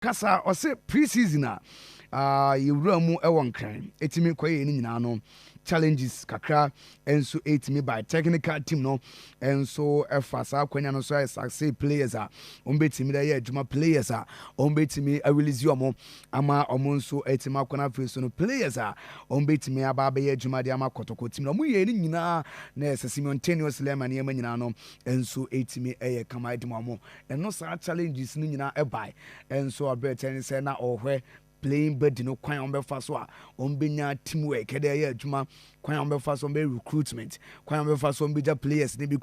Kasa or say preseason you run more a one crime. Etimi kwaye ni nyina no challenges kakra enso etimi by technical team no enso efasa kwanya no so say players ombetimi da ye adwuma players ombetimi release omo ama omo nso etima kwana face no players ombetimi aba be ye adwuma de ama Kotoko team no mo ye ni nyina na simultaneously man ye nyina no enso etimi eye kama edimo mo eno sa challenges ni nyina e by enso abeten say na ohwe playing bed no kwan on be fa so on benya teamwork e dey adwuma kwan on be fa so be recruitment kwan on be fa so be players ne bi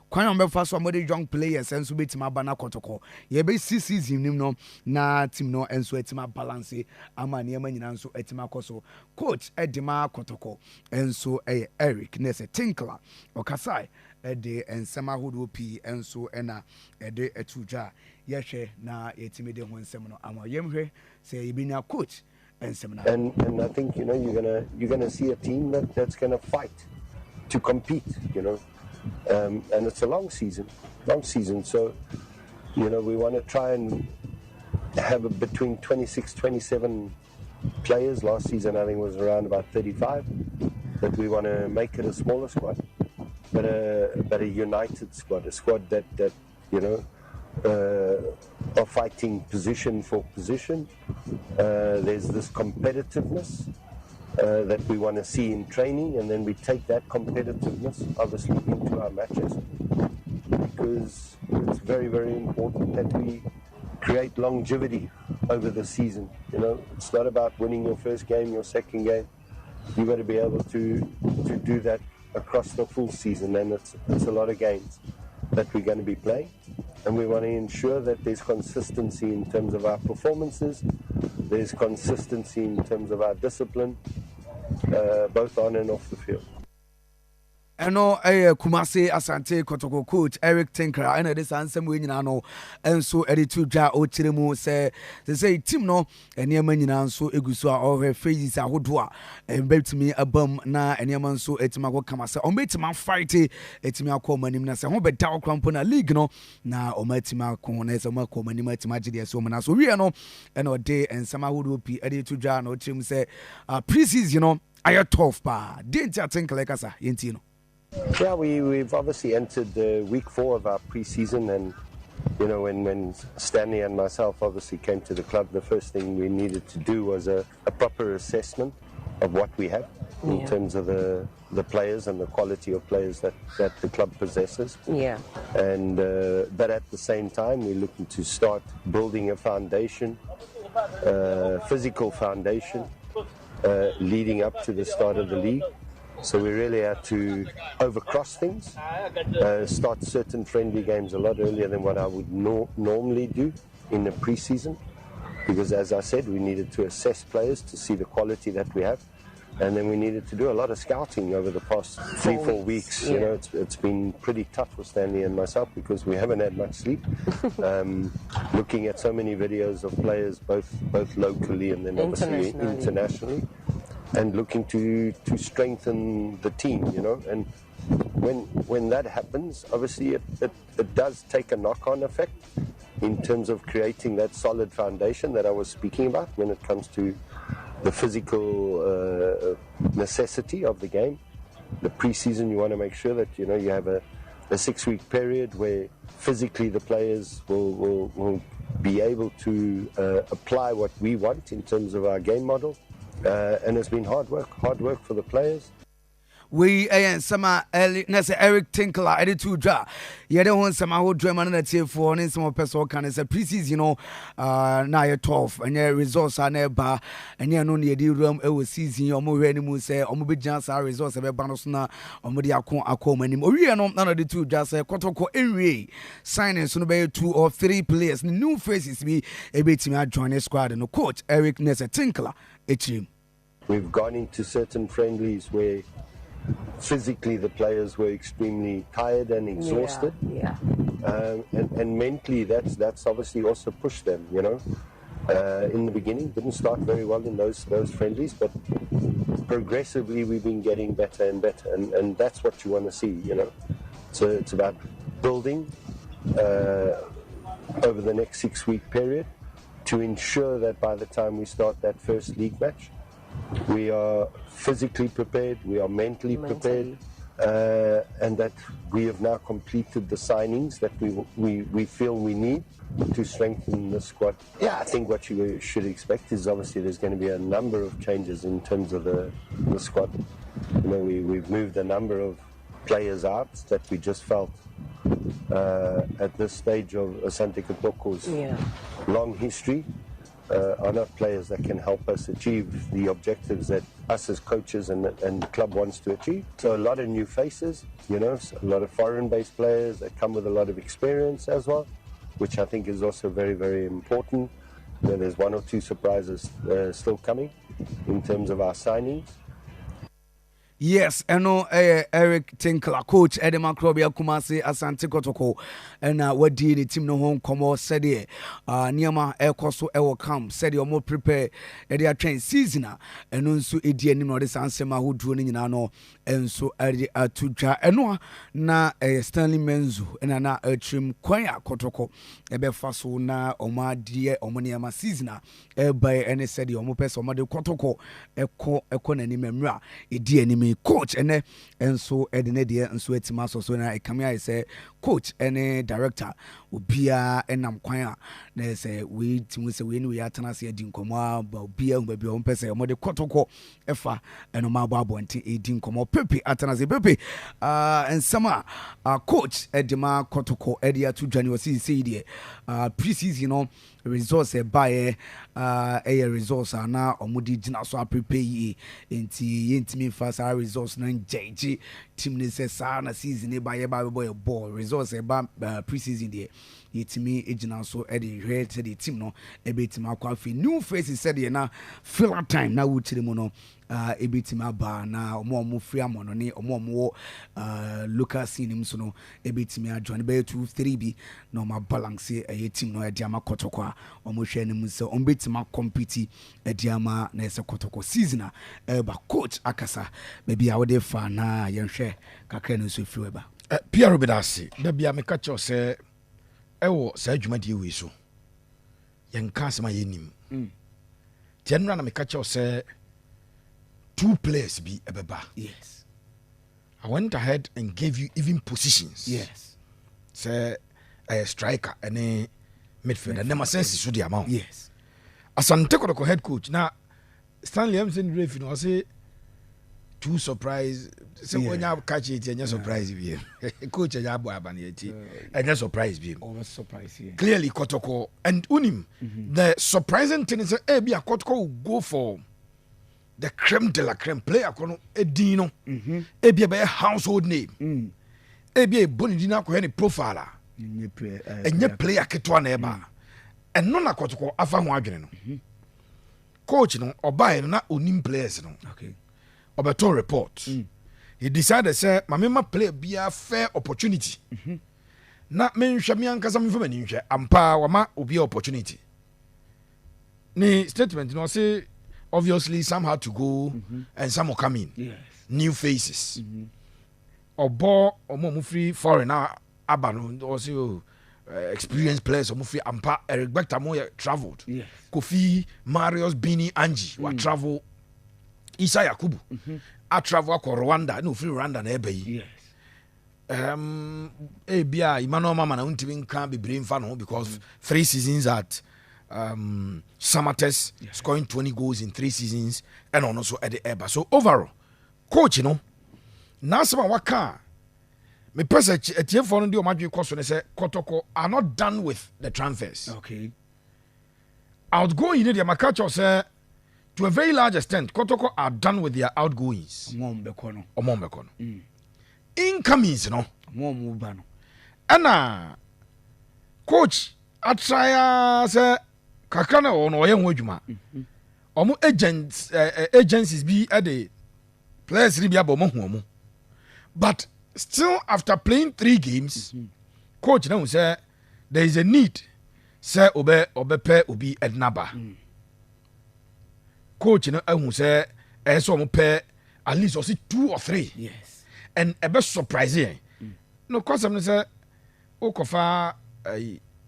kwan on be fa so be young players enso betima bana Kotoko ye be season nim no na team no enso etima balance ama ne ma nyina enso etima koso coach edima Kotoko enso Eric ne se Tinkler okasai de ensema hodo pi enso ena de etudwa yehwe na yetimi de ho ensem no ama yemhwe say yibinya coach ensem na and I think you're gonna see a team that's gonna fight to compete, and it's a long season, so we want to try and have between 26-27 players. Last season I think was around about 35, but we want to make it a smaller squad, but a united squad, a squad that are fighting position for position. There's this competitiveness that we want to see in training, and then we take that competitiveness obviously into our matches, because it's very, very important that we create longevity over the season. It's not about winning your first game, your second game. You've got to be able to do that across the full season, and it's a lot of games that we're going to be playing, and we want to ensure that there's consistency in terms of our performances, there's consistency in terms of our discipline, both on and off the field. Eno Kumasi Asante Kotoko coach Eric Tinkler and this ansem we nyina no enso editu dwa o kiremu say team no enema nyina nso eguso a o phases ahodo a betimi abam na enema nso etima go kama se o betima fight etimi akoma nim na se ho beda okrampo na league no na o matima ko na se ma akoma nim atima gide so na so wie no eno de ensama ahodo pi editu dwa na o kiremu se preseason no aye tough pa didn't I think like asa yenti no. Yeah, we've obviously entered week 4 of our pre-season, and when Stanley and myself obviously came to the club, the first thing we needed to do was a proper assessment of what we have in terms of the players and the quality of players that the club possesses. Yeah. And but at the same time, we're looking to start building a foundation, physical foundation, leading up to the start of the league. So we really had to overcross things, start certain friendly games a lot earlier than what I would normally do in the pre-season, because as I said, we needed to assess players to see the quality that we have, and then we needed to do a lot of scouting over the past 3-4 weeks. Yeah. It's been pretty tough for Stanley and myself because we haven't had much sleep, looking at so many videos of players both locally and then obviously internationally. And looking to strengthen the team, and when that happens, obviously it does take a knock-on effect in terms of creating that solid foundation that I was speaking about when it comes to the physical necessity of the game. The pre-season, you want to make sure that you have a 6-week period where physically the players will be able to apply what we want in terms of our game model. And it's been hard work for the players. We some Eric Tinkler editu dra yede hon sama ho drama na tie for ne some person kan say preseason na ye tough and results are never and no ne di room e season o mo hwe ni mu say o mo be jan sa results e be ba no so na o mo di akoma nim o wie no na de tu dra say Kotoko enwie signing so no be 2 or 3 players new faces be e betimi join squad no coach Eric Tinkler echi. We've gone into certain friendlies where physically the players were extremely tired and exhausted. Yeah. And mentally that's obviously also pushed them, in the beginning didn't start very well in those friendlies, but progressively we've been getting better and better, and that's what you want to see. So it's about building over the next 6-week period, to ensure that by the time we start that first league match, we are physically prepared, we are mentally prepared, and that we have now completed the signings that we feel we need to strengthen the squad. Yeah, I think what you should expect is obviously there's going to be a number of changes in terms of the squad. You know, we've moved a number of players out that we just felt at this stage of Asante Kotoko's long history are not players that can help us achieve the objectives that us as coaches and the club wants to achieve. So a lot of new faces, you know, a lot of foreign-based players that come with a lot of experience as well, which I think is also very, very important. You know, there's 1 or 2 surprises still coming in terms of our signings. Yes, I know Eric Tinkler, coach Edema Krobia Kumasi Asante Kotoko, and what did the team no home come or said here? Niama Elkoso Ewo come, said you're more prepared at their train season, and also a dear name of the Sansema who drew in ano, and so at to Ja and na Stanley Menzu, and na a trim Quaya Kotoko, a befaso na Oma dear Omaniama season, by any said your mopes or Mother Kotoko, a conany memra, a dear enemy. Coach and so Edindia and Sweat Maso so na come here say coach and director Ubia and I'm choir. There's a we say we are Tanasi Dinkomo, but Bia baby on Pesa, Mode Kotoko, Efa, and Oma Babo and Dinkomo Pepe, Atanazi Pepe, and Sama, coach Edema Kotoko, Edia to January CD, preseason, you know, resource by a resource now or Mudi Jinaso prepare inti fast resource na JG team ne say na season by boy ball resource ba preseason there yetimi ejina so e dey hwe to the team no e betima akwa fi new faces said na filler time na wuchiri mu no e betima ba na omo free amono ne omo local scene so no e betimi adjoin be 2-3 bi no ma balance e team no e dia ma Kotoko a omo hwe ne mu so on betima compete e dia ma na ese Kotoko season ba coach akasa baby a wode fa na ye hwe kakra no so free ba Pierre Bedasi da bia me ka cho se ewo sa adwumadi we so yenka asema yenim general na me ka cho se 2 players be ebeba. Yes, I went ahead and gave you even positions. Yes, Say a striker and a midfielder. And never sense is the amount. Yes, Asante Kotoko head coach. Now Stanley Emerson Rafe, I say 2 surprise. So when you catch it, and you surprise you. Coach and Abu Abanieti, and you surprise him. Always surprise here. Clearly Kotoko and Unim. The surprising thing is that Kotoko will go for the creme de la creme player kono edino ebi a household name ebi a bonidina ko any profile enye player ketwa na eba eno na Kotoko afa ho adwene no coach no obae no na onim players no Okay, obeto report he decided say mamema play bia fair opportunity na menhwa me ankasa me fama ni nhwe ampa wa ma obi opportunity ni statement no say obviously some had to go and some will come in. yes, New faces. Obo omo free foreign abano also experienced players omo free ampa Eric Bectamo traveled. Yes, Kofi, Marius, Bini, Angie were travel. Isa Yakubu a travel ko Rwanda no free Rwanda na ebe yi. yes, Bia Emmanuel Mama na untimi kan be brain fan no because 3 seasons at Samates scoring 20 goals in 3 seasons and also at the Eba. So overall, coach, you know, Nasama Waka, me press a tier for the Omaju Koso say Kotoko are not done with the transfers. Okay, Outgoing in the Makacho say to a very large extent, Kotoko are done with their outgoings. Omombekono. Incomings, you know. Mubano. And coach, I try say kakana ono oye nwedwuma omo agents agencies be at the players be abomo hu but still after playing 3 games coach now say there is a need say obepe obi ednaba coach no ahu say so omo pe at least or 2 or 3 Yes, and a best surprise no cause am say okofa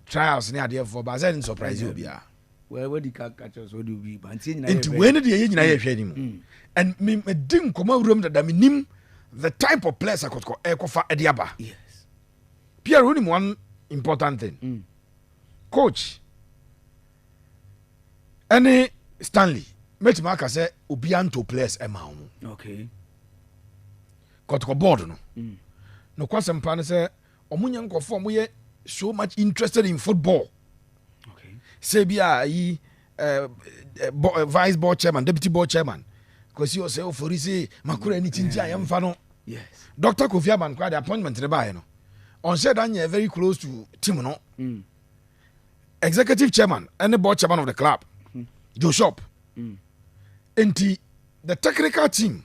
trials near there for but I didn't surprise you bia Where the catchers would be, but into when the age I him. And me didn't come out room that I mean the type of players I could call Ecofa Ediaba. Yes. Pierre, only one important thing. Coach, any Stanley, met Mark say, Ubianto players amount. Okay. Kotoko board no. No question plan say, Omunyan conform we so much interested in football. Okay. Say be vice board chairman, deputy board chairman. Because you say, for say, Makura anything, I am fano. Yes. Dr. Kofi Aban quite the appointment to the buy, no. On said, I'm very close to Timono. Executive chairman and the board chairman of the club, Joe Shop. And the technical team,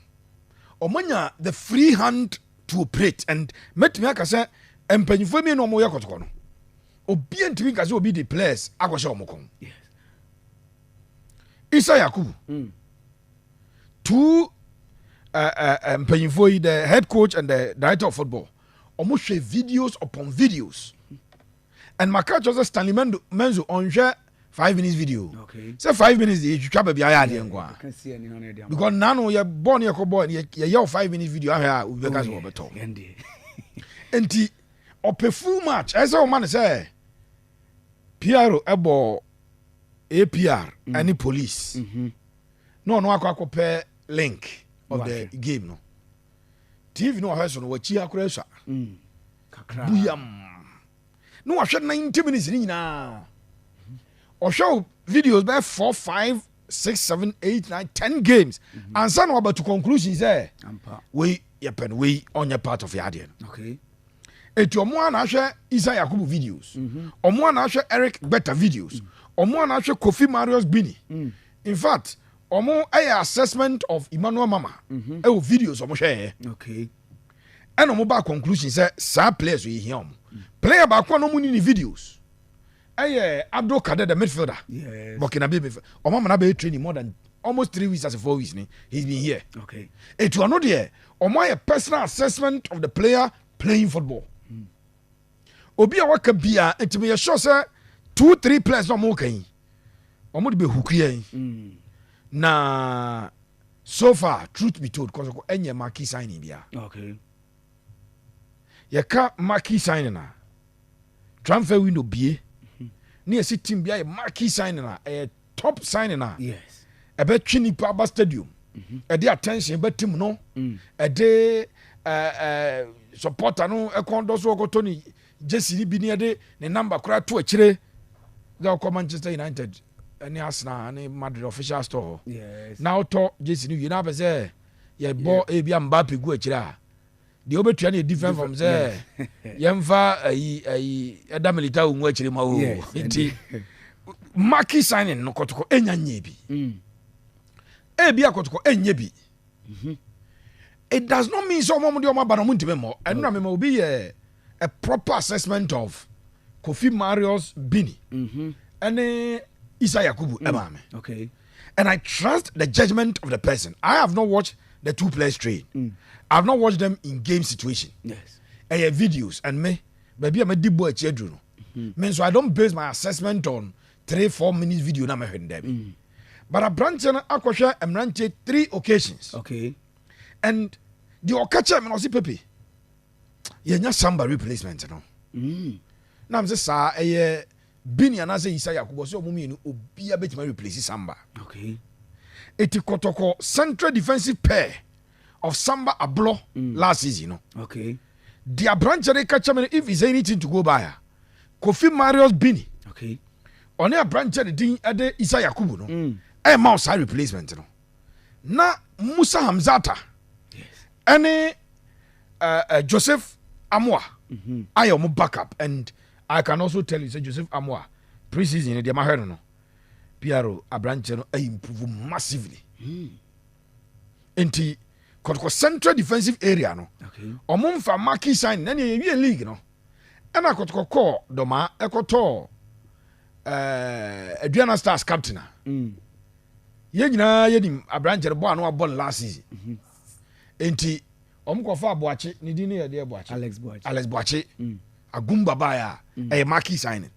Omanya, the free hand to operate and met me, I say, and penny for me no more yakotono. Obedient to me as will be the players, I was your mokon. Yes. Isa Yakubu. Two Pennyfoy, the head coach and the director of football, almost share videos upon videos. And my coach was Stanley Menzo on share 5 minutes video. Okay. So 5 minutes, you travel be I can see any on it. because nano you're born your boy, you're 5 minutes video. I will be guys over top. And the full match, as our man say, Piero Ebo APR, any police. No, I compare link of the game. No TV no has on what chia cresa. Buyam. No, I shot 90 minutes in now. Or show videos by 4, 5, 6, 7, 8, 9, 10 games. And some about to conclusions there. We yepen we on your part of your audience. Okay. Et your one I share Isaiah Yakubu videos. Or one I share Eric Better videos. Or one I share Kofi Mario's Bini. In fact, or more assessment of Emmanuel Mama. Videos or more share. Okay. And no mobile conclusion say some players we hear. Player back one no money videos. Abdul Kader the midfielder. Yes. Burkina Faso. Or Mama na be training more than almost 3 weeks as a 4 weeks. He's been here. Okay. It was not there. Or my personal assessment of the player playing football. Obi a waka bia enti me sure say 2-3 players no more kan. Omo de be hukrie. Na so far truth be told cause enye marquee signing bia. Okay. Ye ka marquee signing na transfer window bie. Na ye team bia ye marquee signing na top signing na. Yes. E be twini pa ba stadium. E de attention be team no. E de supporter no e kondo so ko Tony Jesse ni bi ne de ne number kura to akire. Go Manchester United. Any Arsenal, any Madrid official store. Yes. Now talk Jason, you know, say, yeah, boy, be Mbappe go chira. The over training different from there. Yemfa a damilita unwachiri mawu. Yes. Marquee signing no Kotoko enya nyebi. Ebi Kotoko enyebi. It does not mean so mom do ma banamunti memo. And no memo be a proper assessment of Kofi Mario's Bini. And Isaiah Yakubu Okay. And I trust the judgment of the person. I have not watched the 2 players train. I have not watched them in game situation. Yes. And videos and me, maybe I'm a deep boy children. So I don't base my assessment on 3-4 minutes video na me them. But a branch and Aquasha and ranch 3 occasions. Okay. And the Okacha and Ossi Pepe. You're not samba replacement, no. Now I'm just a Bini anaze Isaiah Yakubu so mumi no obi abetima replace Samba. Okay. Eti Kotoko central defensive pair of Samba Ablo last season, no. Okay. Their branch they catch me if is anything to go by. Kofi Mario's Bini. Okay. On a branch the thing ade Isaiah Yakubu no. A mouse replacement no. Na Musa Hamzata. Yes. Any Joseph Amwa. I am backup and I can also tell you, say Joseph Amwa, preseason, the Mahero, no. Piero Abranche improve massively. Enti Kotoko central defensive area, no. Okay. Omum for marquee sign, then you league, no. And I Kotoko call Doma, Ekoto, Adriana Stars captain. Yena Yedim Abranche the boy no born last season. Enti Omkofa Boache, Nidini, dear Boache. Alex Boache. Agumba baya a marquee signing.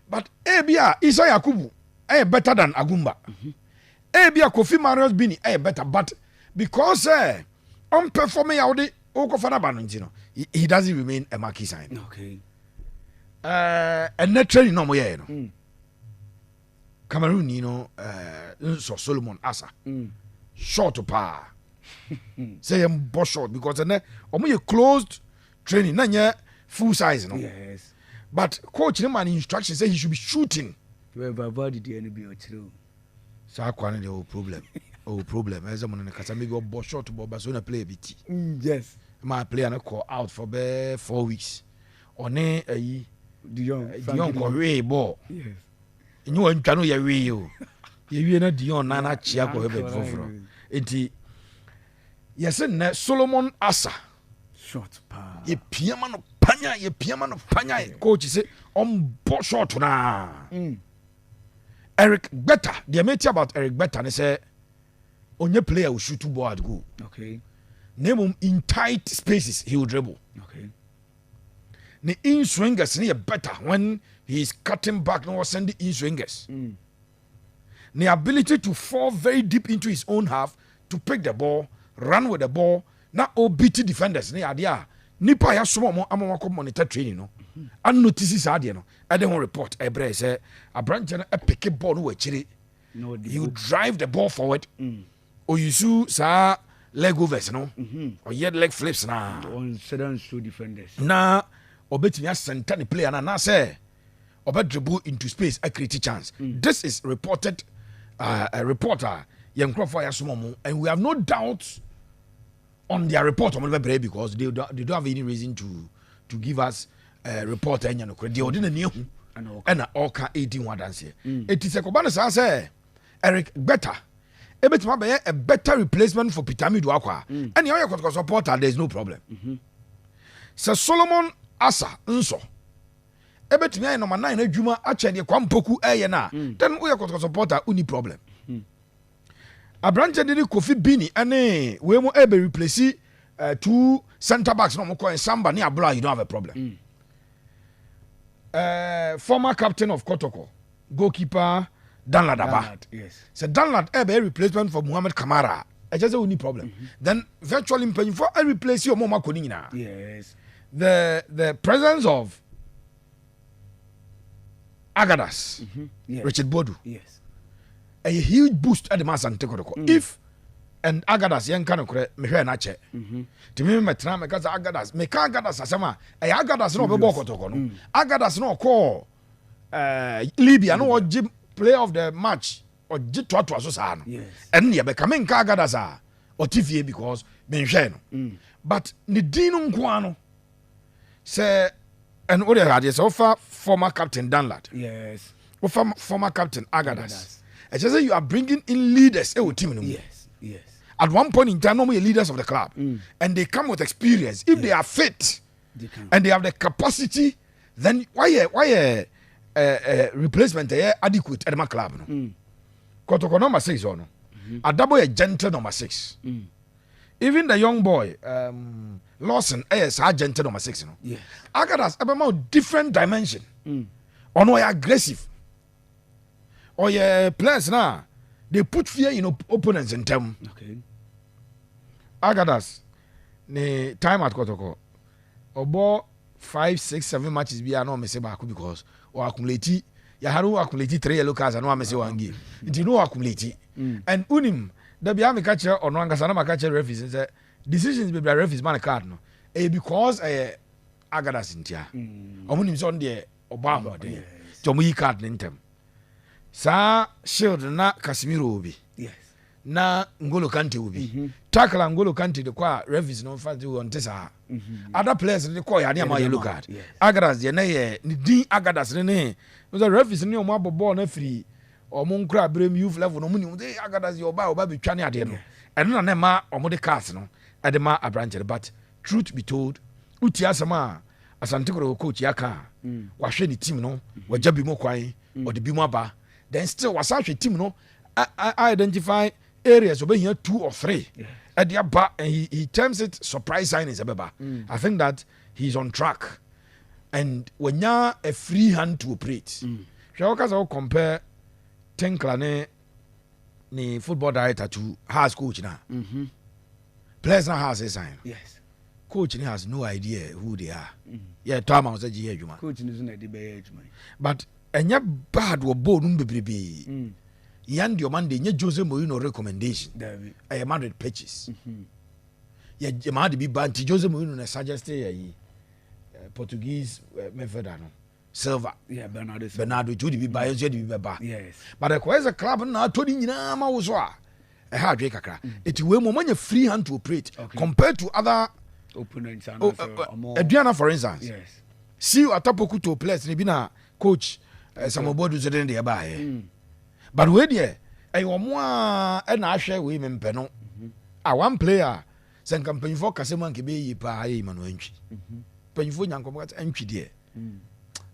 But Ebia Isaiah Yakubu better than Agumba. Be a Kofi Marius Bini better, but because on performing out the Okofana Banantino, he doesn't remain a marquee sign. Okay. And naturally no more. Cameroon, so Solomon Asa. Short to par. Say I'm boss short because you closed training, nanya full size, no. Yes. But coach him an instruction say he should be shooting. Whoever avoided the enemy or true. So I can't the problem. Problem. As someone in the Casamigo go boss short to Bobasona play a bit. Yes. My player no call out for 4 weeks. On the young Korea ball. Yes. And you want to know your way. You not Dion Nana Chiako before. Yes, and Solomon Asa. Short pa. Ye piaman of Panya, coach say on boss short na. Eric Better, the mate about Eric Better, and say on your player will shoot 2 ball at goal. Okay. Name him in tight spaces, he will dribble. Okay. The in swingers near better when he is cutting back and was sending in swingers. The ability to fall very deep into his own half to pick the ball, run with the ball, not all beating defenders. Near idea. Nipa ya sumo mo amawako monitor training no. And notices idea no. I don't report. Ebre say a branch a pick a ball no chiri. No, you drive the ball forward. Or you see sa leg overs no. Or yet leg flips na. On certain two defenders. Na obetimi asenta the player na say obe dribble into space a create chance. This is reported a reporter Young Crawford Yasumomo, and we have no doubt on their report on because they don't have any reason to give us a report and they didn't know and all can 18 dance here. It is a Kobana say Eric Better. A better replacement for Pitami Duakwa. And the other supporter, there's no problem. So Solomon Asa Nso. Ebetimi number 9 adwuma ache de kwampoku na then we are supporter uni problem. Abrante de Kofi Bini ane we mo ebe replace 2 center backs no mo ko Samba ni Abula, you don't have a problem. Former captain of Kotoko, goalkeeper Danlad Aba. Yes. So Danlad ebe replacement for Muhammad Kamara. I just say uni problem. Then virtually impaying for a replace your mama konina. Yes. The presence of Agadas, Yes. Richard Bodu, Yes. a huge boost at the Asante Kotoko. If and Agadas young kind of me hear na che. To me metra me kaza Agadas me ka Agadas asema e Agadas no be ball Kotoko no. Agadas no call Libya no o player of the match or to so sa no. Yes. And ye be come ka Agadas a o tifie because me hwe no. But ni dinu nko ano say and what they had is offer former captain Danlad. Yes. Former captain Agadas. I just say you are bringing in leaders. Team. Yes. Yes. At one point in time, normally leaders of the club, and they come with experience. If they are fit and they have the capacity, then why a replacement adequate at my club? No? Kotoko number 6 or no? A double a gentle number 6. Even the young boy, Lawson, a gentle number 6. No? Yes. Agadas have a more different dimension. Or no, aggressive. Or your players now, they put fear in opponents in them. Okay. Agadas, the time at Kotoko, about 5, 6, 7 matches be no mess back because or accumulate. You have accumulate 3 yellow cards and no mess 1 game. It you know accumulate. And unim the be am catcher or no angasana catcher referees say decisions be referees man card no. Because Agadas in tia. Omunim son there Obama there. Jomu card in them. Sa shield na Casemiro obi. Yes. Na Ngolo Kante obi. Tackle Ngolo Kante de kwa referees no fa do on tesa. Other players they call ya na yellow card. Agadas de na ye ni din Agadas ne. The referees ni o mo abobo na free o mo nkra brem youth level no mo ni de Agadas ye oba be twane ade no. Eno na ma o mo de cars no. Ade ma abranche but truth be told uti asama Asante coach yaka wa hwe ni team no wa jabi mo kwan o de bi mo aba. Then still was actually team no I identify areas where here 2 or 3 at the back and he terms it surprise signings abeba. I think that he's on track and when you're a free hand to operate because I'll compare Tinkler ne football director to has coach now. Players now has a sign. Yes. Coach has no idea who they are. Yeah, Tom was a GA Juma. Coach is not the best. But and ya bad were born baby. Yan your man, they Jose Mourinho recommendation. I am 100 pages. Yeah, you might be banned. Jose Mourinho suggested Portuguese method. Silva. Yeah, Bernardo Judy be by yes. But a quite a club now told you now, Mawswa. A hard drink. It will more free hand to operate compared to other opponents. Adriana, for instance. Yes. See you at Tapoku to place, Nibina coach, some board who's in the by. But wait there, I want more and I share women penal. A one player, send company for Casaman Kibi, Pa, Manuenchi. Penny Yankomat entry there.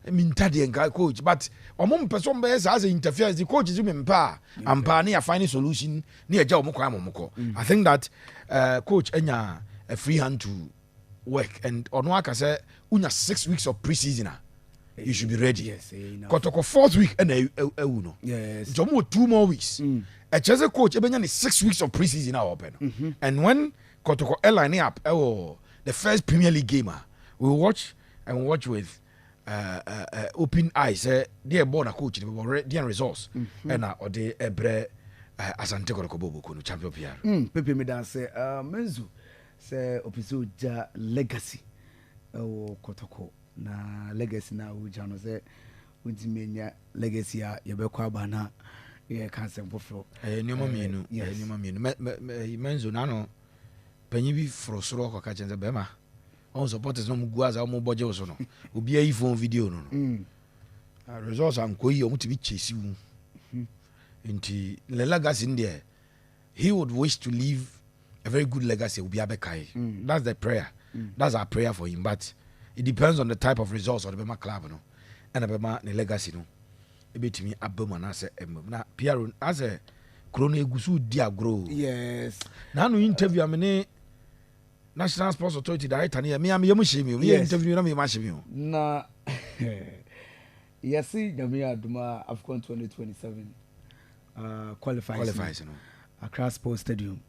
I mean, Taddy and guy coach, but a moment person bears as interferes, the coach is in pa, and pa near finding solution near Moko. I think that coach Enya a free hand to work, and on Waka said, Una 6 weeks of preseason. You should be ready. Yes, Kotoko 4th week and uno. Yes, Jomo 2 more weeks. A Chelsea coach, Ebenyan is 6 weeks of preseason now open. And when Kotoko airline up, the first Premier League gamer, we watch with open eyes. Dear border coach, dear results, and or the Ebre Asante Kotoko champion PR. Pepe Medan say, Menzu say, Opisoja legacy. Kotoko. Na legacy na ujano se untimenya legacy ya yebekwa bana ye kansem foforo nyoma mienu menzo nano panyi bi frosoro ko ka chenze bema on supporters no muguaza o mo boje oso no obi ayi phone video no results am ko yi o mutibi chesi wu nti le legacy ndie he would wish to leave a very good legacy obi abekai. That's the prayer. That's our prayer for him, but it depends on the type of results of the Bema club, no, and the Bema legacy, no. A bit to me, Aboma, na Pierre, as a crony gusu dia grow. Yes. Now, no interview, I mean, National Sports Authority director, me, I'm Yamushimi, we interview, me, Mashimi. Na, yes, Yamia Duma, AFCON 2027 qualifies, no. Accra Sports Stadium.